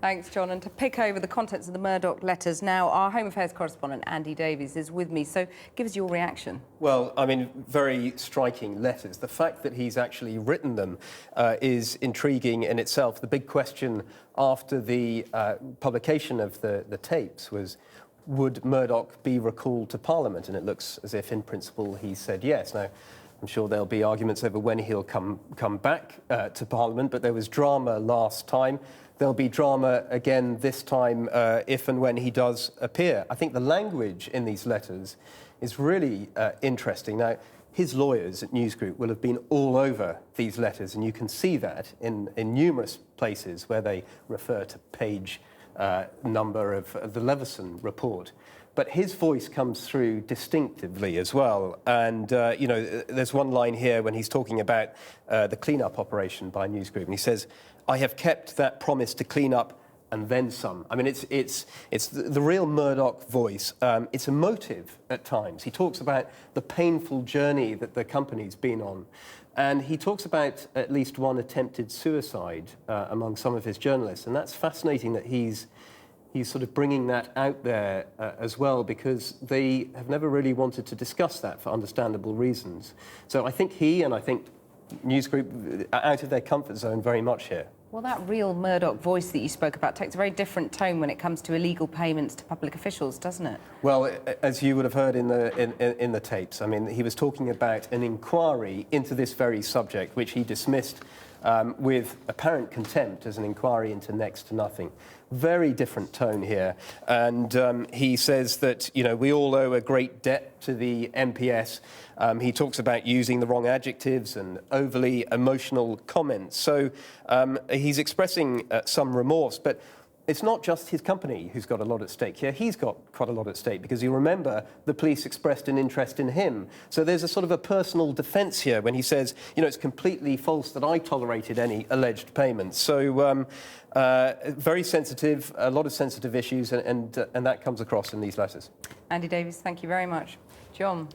Thanks, John. And to pick over the contents of the Murdoch letters now, our Home Affairs correspondent, Andy Davies, is with me. So give us your reaction. Well, I mean, very striking letters. The fact that he's actually written them is intriguing in itself. The big question after the publication of the tapes was, would Murdoch be recalled to Parliament? And it looks as if, in principle, he said yes. Now, I'm sure there'll be arguments over when he'll come back to Parliament, but there was drama last time. There'll be drama again this time if and when he does appear. I think the language in these letters is really interesting. Now, his lawyers at News Group will have been all over these letters, and you can see that in numerous places where they refer to page number of the Leveson report. But his voice comes through distinctively as well. And, you know, there's one line here when he's talking about the clean-up operation by News Group, and he says, "I have kept that promise to clean up and then some." I mean, it's the real Murdoch voice. It's emotive at times. He talks about the painful journey that the company's been on. And he talks about at least one attempted suicide among some of his journalists. And that's fascinating that he's sort of bringing that out there as well, because they have never really wanted to discuss that for understandable reasons. So I think he and I think News Group are out of their comfort zone very much here. Well, that real Murdoch voice that you spoke about takes a very different tone when it comes to illegal payments to public officials, doesn't it? Well, as you would have heard in the tapes, I mean, he was talking about an inquiry into this very subject, which he dismissed with apparent contempt as an inquiry into next to nothing. Very different tone here. And he says that, you know, we all owe a great debt to the MPS. He talks about using the wrong adjectives and overly emotional comments. So he's expressing some remorse, but it's not just his company who's got a lot at stake here. He's got quite a lot at stake because you remember the police expressed an interest in him. So there's a sort of a personal defence here when he says, you know, it's completely false that I tolerated any alleged payments. So very sensitive, a lot of sensitive issues, and that comes across in these letters. Andy Davies, thank you very much. John.